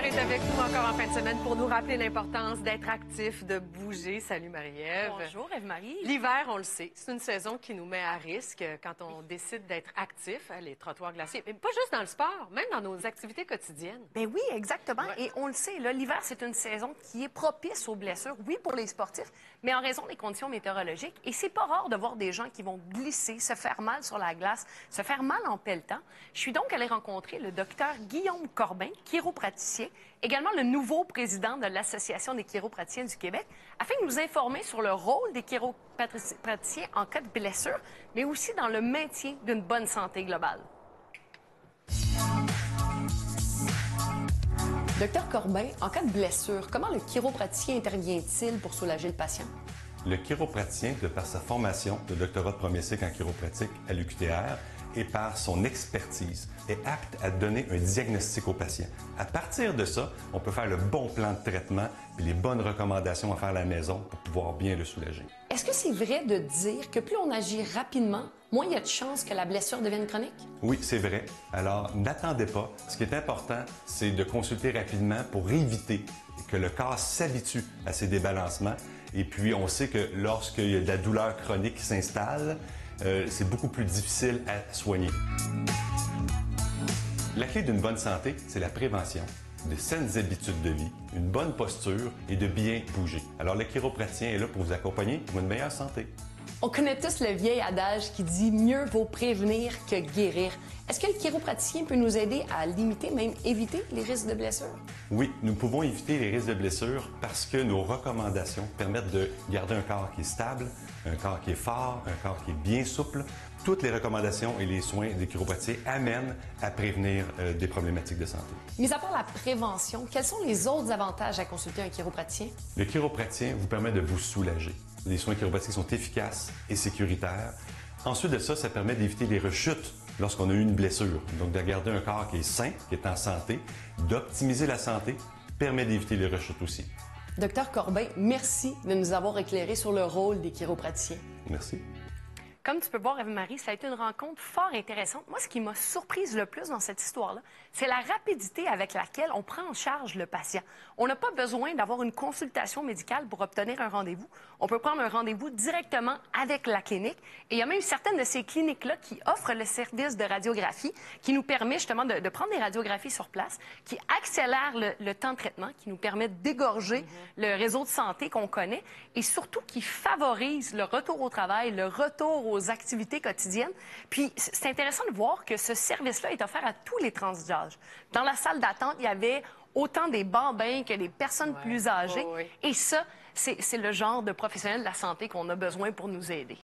L'hiver est avec nous encore en fin de semaine pour nous rappeler l'importance d'être actif, de bouger. Salut Marie-Ève. Bonjour Ève-Marie. L'hiver, on le sait, c'est une saison qui nous met à risque quand on décide d'être actif, les trottoirs glacés, mais pas juste dans le sport, même dans nos activités quotidiennes. Ben oui, exactement. Ouais. Et on le sait, là, l'hiver, c'est une saison qui est propice aux blessures, oui, pour les sportifs, mais en raison des conditions météorologiques. Et c'est pas rare de voir des gens qui vont glisser, se faire mal sur la glace, se faire mal en pelletant. Je suis donc allée rencontrer le docteur Guillaume Corbin, chiropraticien, également le nouveau président de l'Association des chiropraticiens du Québec, afin de nous informer sur le rôle des chiropraticiens en cas de blessure, mais aussi dans le maintien d'une bonne santé globale. Docteur Corbin, en cas de blessure, comment le chiropraticien intervient-il pour soulager le patient? Le chiropraticien, de par sa formation de doctorat de premier cycle en chiropratique à l'UQTR et par son expertise, est apte à donner un diagnostic au patient. À partir de ça, on peut faire le bon plan de traitement et les bonnes recommandations à faire à la maison pour pouvoir bien le soulager. Est-ce que c'est vrai de dire que plus on agit rapidement, moins il y a de chances que la blessure devienne chronique? Oui, c'est vrai. Alors, n'attendez pas. Ce qui est important, c'est de consulter rapidement pour éviter que le corps s'habitue à ces débalancements. Et puis, on sait que lorsqu'il y a de la douleur chronique qui s'installe, c'est beaucoup plus difficile à soigner. La clé d'une bonne santé, c'est la prévention, de saines habitudes de vie, une bonne posture et de bien bouger. Alors, le chiropraticien est là pour vous accompagner pour une meilleure santé. On connaît tous le vieil adage qui dit « mieux vaut prévenir que guérir ». Est-ce que le chiropraticien peut nous aider à limiter, même éviter les risques de blessure? Oui, nous pouvons éviter les risques de blessure parce que nos recommandations permettent de garder un corps qui est stable, un corps qui est fort, un corps qui est bien souple. Toutes les recommandations et les soins des chiropraticiens amènent à prévenir des problématiques de santé. Mis à part la prévention, quels sont les autres avantages à consulter un chiropraticien? Le chiropraticien vous permet de vous soulager. Les soins chiropratiques sont efficaces et sécuritaires. Ensuite de ça, ça permet d'éviter les rechutes lorsqu'on a eu une blessure. Donc, de garder un corps qui est sain, qui est en santé, d'optimiser la santé, permet d'éviter les rechutes aussi. Docteur Corbin, merci de nous avoir éclairé sur le rôle des chiropraticiens. Merci. Comme tu peux voir, Ève-Marie, ça a été une rencontre fort intéressante. Moi, ce qui m'a surprise le plus dans cette histoire-là, c'est la rapidité avec laquelle on prend en charge le patient. On n'a pas besoin d'avoir une consultation médicale pour obtenir un rendez-vous. On peut prendre un rendez-vous directement avec la clinique. Et il y a même certaines de ces cliniques-là qui offrent le service de radiographie, qui nous permet justement de prendre des radiographies sur place, qui accélère le temps de traitement, qui nous permet d'égorger le réseau de santé qu'on connaît et surtout qui favorise le retour au travail, le retour aux activités quotidiennes. Puis, c'est intéressant de voir que ce service-là est offert à tous les tranches d'âge. Dans la salle d'attente, il y avait autant des bambins que des personnes plus âgées. Et ça, c'est le genre de professionnels de la santé qu'on a besoin pour nous aider.